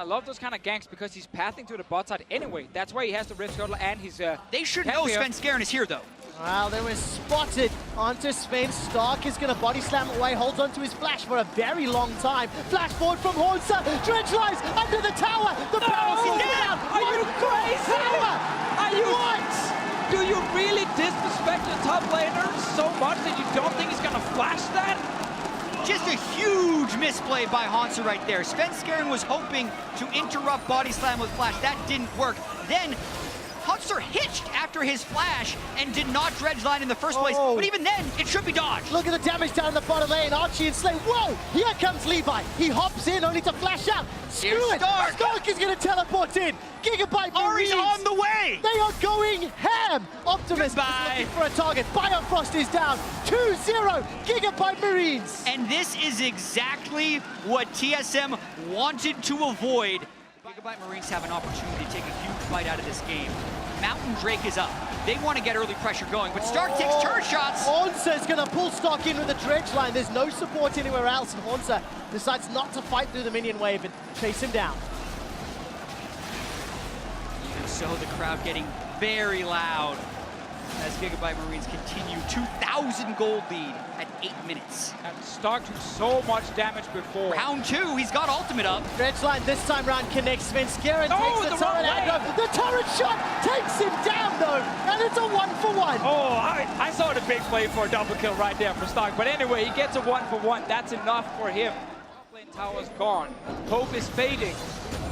love those kind of ganks because he's pathing to the bot side anyway. That's why he has the red scuttle and he's They should know Svenskeren is here though. Well, they were spotted onto Sven. Stark is going to body slam away, holds onto his flash for a very long time. Flash forward from Hornsa, dredge lines under the tower. The barrel's down. Are you crazy? Tower. Are you what? Do you really disrespect the top laner so much that you don't think he's going to flash that? Just a huge misplay by Hansa right there. Svenskeren was hoping to interrupt body slam with flash. That didn't work. Then Hunter hitched after his flash and did not dredge line in the first place, but even then, it should be dodged. Look at the damage down the bottom lane. Archie and Slay. Whoa! Here comes Levi. He hops in only to flash out. Screw it! Stark is going to teleport in. Gigabyte Marines. Ari's on the way. They are going ham. Optimus is looking for a target. Biofrost is down. 2-0. Gigabyte Marines. And this is exactly what TSM wanted to avoid. Gigabyte Marines have an opportunity to take a huge bite out of this game. Mountain Drake is up. They want to get early pressure going, but Stark takes turn shots. Hornsa is going to pull Stark in with the dredge line. There's no support anywhere else, and Hornsa decides not to fight through the minion wave and chase him down. Even so, the crowd getting very loud as Gigabyte Marines continue 2,000 gold lead at 8 minutes. And Stark took so much damage before. Round 2, he's got ultimate up. Dredge line this time round connects. Svenskeren takes the turret aggro. The turret shot takes him down though, and it's a 1-for-1. Oh, I saw the big play for a double kill right there for Stark. But anyway, he gets a 1-for-1. That's enough for him. Top lane tower's gone. Hope is fading.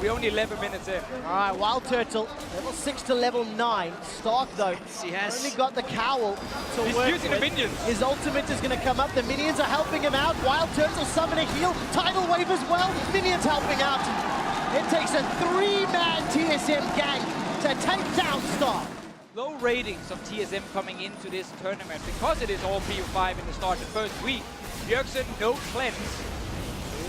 We're only 11 minutes in. All right, Wild Turtle, level 6 to level 9. Stark, though, only got the cowl to He's work using with. the minions. His ultimate is going to come up. The minions are helping him out. Wild Turtle summon a heal. Tidal wave as well. Minions helping out. It takes a 3-man TSM gang to take down Stark. Low ratings of TSM coming into this tournament because it is all PU5 in the start the first week. Bjergsen, no cleanse.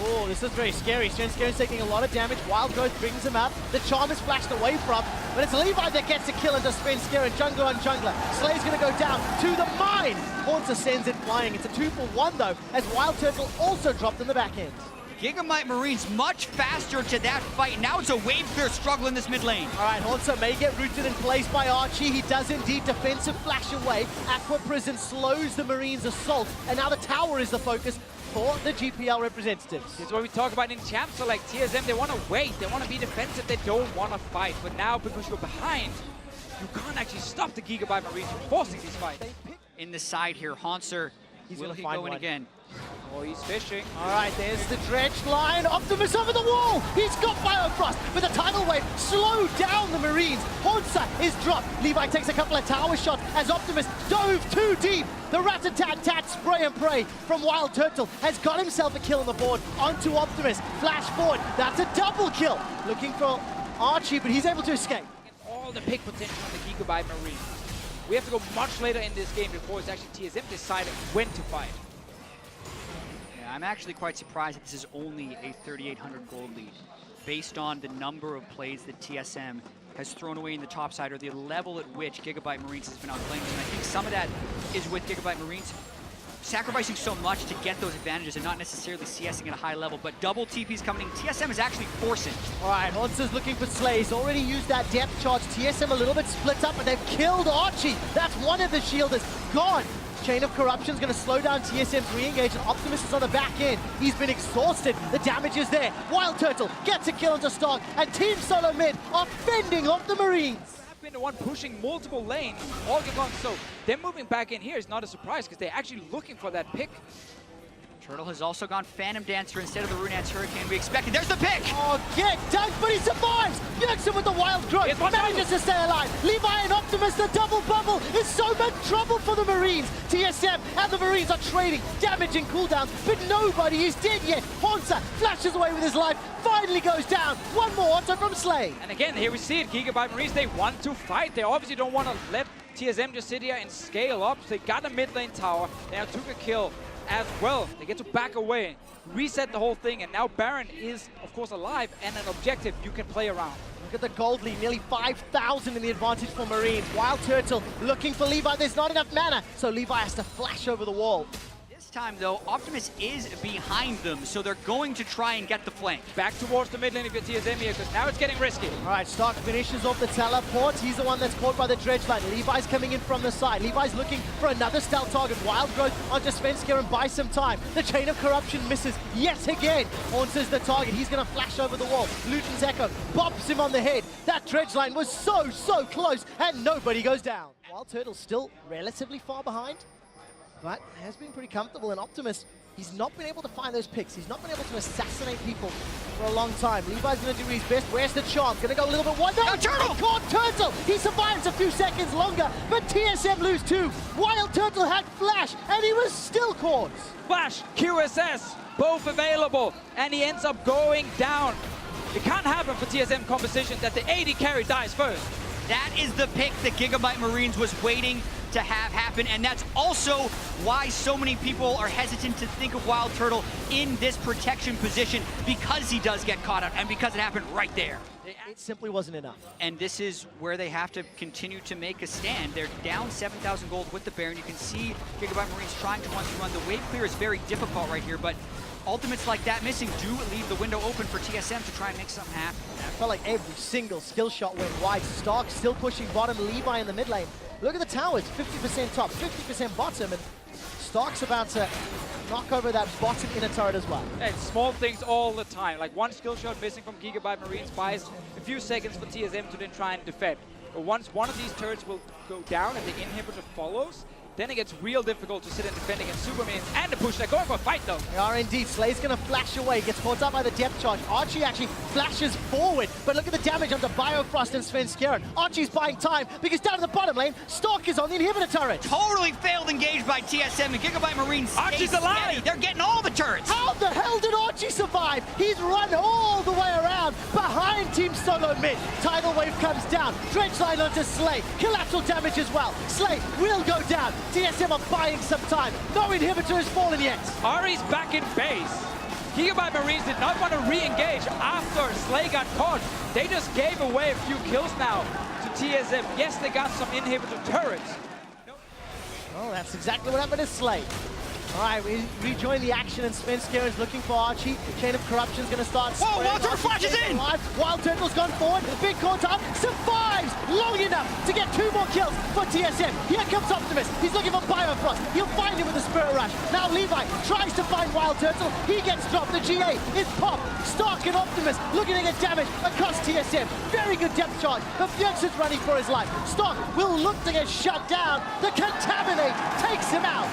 Oh, this is very scary. Svenskeren's taking a lot of damage. Wild Growth brings him up. The charm is flashed away from, but it's Levi that gets a kill into Svenskeren. Jungler on jungler. Slay's going to go down to the mine. Hornsa sends it flying. It's a 2-for-1 though, as Wild Turtle also dropped in the back end. Gigabyte Marines much faster to that fight. Now it's a wave clear struggle in this mid lane. All right, Hornsa may get rooted in place by Archie. He does indeed defensive flash away. Aqua Prison slows the Marines' assault, and now the tower is the focus for the GPL representatives. This is what we talk about in champs. So like TSM, they want to wait. They want to be defensive. They don't want to fight. But now, because you're behind, you can't actually stop the Gigabyte Marines from forcing these fights. In the side here, Hanser, will he go in again? Oh, he's fishing. All right, there's the dredge line. Optimus over the wall. He's got Biofrost, but the tidal wave slowed down the Marines. Hornsa is dropped. Levi takes a couple of tower shots as Optimus dove too deep. The rat-a-tat-tat spray and pray from Wild Turtle has got himself a kill on the board onto Optimus. Flash forward. That's a double kill. Looking for Archie, but he's able to escape. All the pick potential on the Gigabyte Marines. We have to go much later in this game before it's actually TSM deciding when to fight. I'm actually quite surprised that this is only a 3,800 gold lead, based on the number of plays that TSM has thrown away in the top side, or the level at which Gigabyte Marines has been outplaying them. And I think some of that is with Gigabyte Marines sacrificing so much to get those advantages and not necessarily CSing at a high level, but double TP's coming in. TSM is actually forcing. All right, Hornsa's looking for Slay. He's already used that depth charge. TSM a little bit split up, but they've killed Archie. That's one of the shielders gone. Chain of Corruption is going to slow down TSM's re-engage, and Optimus is on the back end. He's been exhausted. The damage is there. Wild Turtle gets a kill onto Stark, and Team Solo Mid are fending off the Marines. I've been the one pushing multiple lanes all game long, so them moving back in here is not a surprise because they're actually looking for that pick. Turtle has also gone Phantom Dancer instead of the Runeance Hurricane we expected. There's the pick! Oh, get dunked, but he survives! Bjergsen with the Wild Growth manages to stay alive. Levi and Optimus, the double bubble is so much trouble for the Marines. TSM and the Marines are trading, damaging cooldowns, but nobody is dead yet. Hornsa flashes away with his life, finally goes down. One more onto from Slay. And again, here we see it. Gigabyte Marines, they want to fight. They obviously don't want to let TSM just sit here and scale up. So they got a mid lane tower. They now took a kill as well. They get to back away, reset the whole thing, and now Baron is, of course, alive and an objective you can play around. Look at the gold lead, nearly 5,000 in the advantage for Marines. Wild Turtle looking for Levi. There's not enough mana, so Levi has to flash over the wall. This time, though, Optimus is behind them, so they're going to try and get the flank. Back towards the mid lane if you're TSM here, because now it's getting risky. All right, Stark finishes off the teleport. He's the one that's caught by the dredge line. Levi's coming in from the side. Levi's looking for another stealth target. Wild Growth onto Svenskar and buy some time. The Chain of Corruption misses yet again. Haunts is the target. He's going to flash over the wall. Luton's Echo bops him on the head. That dredge line was so close, and nobody goes down. Wild Turtle's still relatively far behind, but has been pretty comfortable. And Optimus, he's not been able to find those picks. He's not been able to assassinate people for a long time. Levi's going to do his best. Where's the chance? Going to go a little bit wide. No, Turtle! Caught Turtle! He survives a few seconds longer, but TSM lose 2. Wild Turtle had Flash, and he was still caught. Flash, QSS, both available, and he ends up going down. It can't happen for TSM composition that the AD carry dies first. That is the pick that Gigabyte Marines was waiting to have happen, and that's also why so many people are hesitant to think of Wild Turtle in this protection position, because he does get caught out and because it happened right there. It simply wasn't enough. And this is where they have to continue to make a stand. They're down 7,000 gold with the Baron. You can see Gigabyte Marines trying to run. The wave clear is very difficult right here, but ultimates like that missing do leave the window open for TSM to try and make something happen. I felt like every single skill shot went wide. Stark still pushing bottom, Levi in the mid lane. Look at the towers, 50% top, 50% bottom, and Stark's about to knock over that bottom inner turret as well. And small things all the time. Like one skill shot missing from Gigabyte Marines buys a few seconds for TSM to then try and defend. But once one of these turrets will go down and the inhibitor follows, then it gets real difficult to sit and defend against Super Minions and the push. They're going for a fight though. They are indeed. Slay's going to flash away, gets caught up by the depth charge. Archie actually flashes forward, but look at the damage onto Biofrost and Svenskar. Archie's buying time because down in the bottom lane, Stark is on the inhibitor turret. Totally failed engage by TSM, and Gigabyte Marines Archie's stay alive! steady. They're getting all the turrets! How the hell did Archie survive? He's run all the way around behind Team Solo mid. Tidal wave comes down. Dredge line onto Slay. Collateral damage as well. Slay will go down. TSM are buying some time. No inhibitor has fallen yet. Ari's back in base. Gigabyte Marines did not want to re-engage after Slay got caught. They just gave away a few kills now to TSM. Yes, they got some inhibitor turrets. Oh, that's exactly what happened to Slay. All right, we rejoin the action, and Svenskar is looking for Archie. Chain of Corruption is going to start. Whoa, Wild Turtle flashes in! Wild Turtle's gone forward. Big caught up. Survives long enough to get 2 more kills for TSM. Here comes Optimus. He's looking for Biofrost. He'll find him with a Spirit Rush. Now Levi tries to find Wild Turtle. He gets dropped. The GA is popped. Stark and Optimus looking to get damage across TSM. Very good depth charge. But Bjergsen's is running for his life. Stark will look to get shut down. The Contaminate takes him out.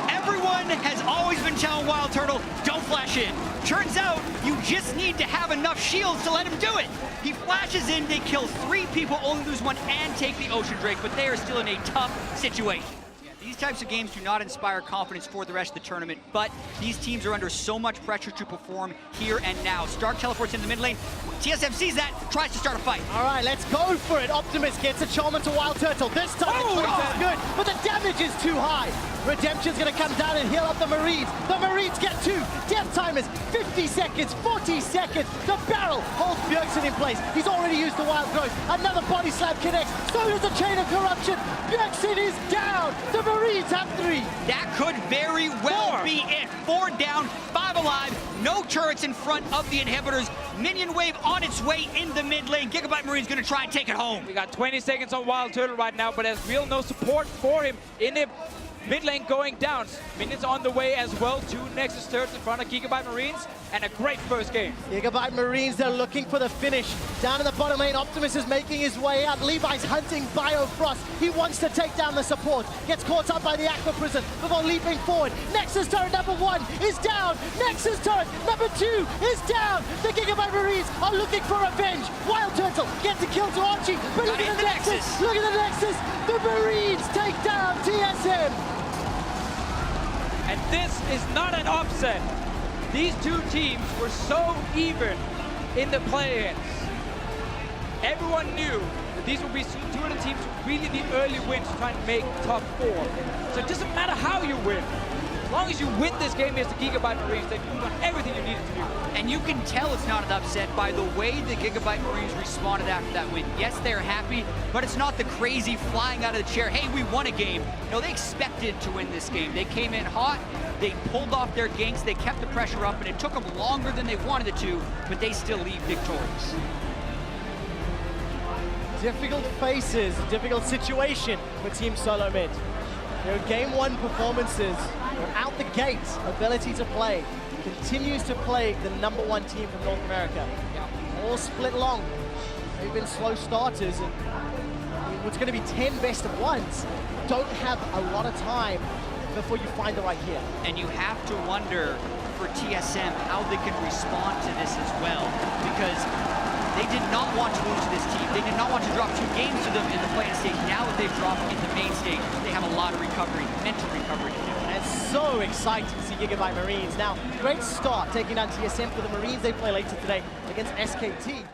Everyone has always been telling Wild Turtle, don't flash in. Turns out, you just need to have enough shields to let him do it. He flashes in, they kill 3 people, only lose 1, and take the Ocean Drake, but they are still in a tough situation. These types of games do not inspire confidence for the rest of the tournament, but these teams are under so much pressure to perform here and now. Stark teleports in the mid lane. TSM sees that, tries to start a fight. All right, let's go for it. Optimus gets a charm into Wild Turtle. This time the cleanse is good, but the damage is too high. Redemption's going to come down and heal up the Marines. The Marines get 2. Death time is 50 seconds, 40 seconds. The barrel holds Bjergsen in place. He's already used the Wild Growth. Another body slap connects. So does the Chain of Corruption. Bjergsen is down. The Marines have 3. That could very well be it. 4 down, 5 alive, no turrets in front of the inhibitors. Minion wave on its way in the mid lane. Gigabyte Marine's gonna try and take it home. We got 20 seconds on Wild Turtle right now, but there's real no support for him in the mid lane going down. Minions on the way as well. 2 Nexus turrets in front of Gigabyte Marines, and a great first game. Gigabyte Marines, they're looking for the finish. Down in the bottom lane, Optimus is making his way out. Levi's hunting Biofrost. He wants to take down the support. Gets caught up by the Aqua Prison before leaping forward. Nexus turret number 1 is down. Nexus turret number 2 is down. The Gigabyte Marines are looking for revenge. Wild Turtle gets a kill to Archie. But look at the Nexus. Look at the Nexus. The Marines take down TSM. And this is not an upset. These 2 teams were so even in the play-ins. Everyone knew that these would be 2 of the teams who really need early wins to try and make top 4. So it doesn't matter how you win. long as you win this game as the Gigabyte Marines, then you've done everything you needed to do. And you can tell it's not an upset by the way the Gigabyte Marines responded after that win. Yes, they're happy, but it's not the crazy flying out of the chair, hey, we won a game. No, they expected to win this game. They came in hot, they pulled off their ganks, they kept the pressure up, and it took them longer than they wanted it to, but they still leave victorious. Difficult faces, difficult situation for Team Solo Mid. Their Game 1 performances, out the gate, ability to play, continues to plague the #1 team from North America. All split long. They've been slow starters, and what's going to be 10 best of ones don't have a lot of time before you find the right gear. And you have to wonder for TSM how they can respond to this as well, because they did not want to lose to this team. They did not want to drop 2 games to them in the play-in stage. Now that they've dropped in the main stage, they have a lot of recovery, mental recovery to do. And it's so exciting to see Gigabyte Marines. Now, great start taking down TSM for the Marines. They play later today against SKT.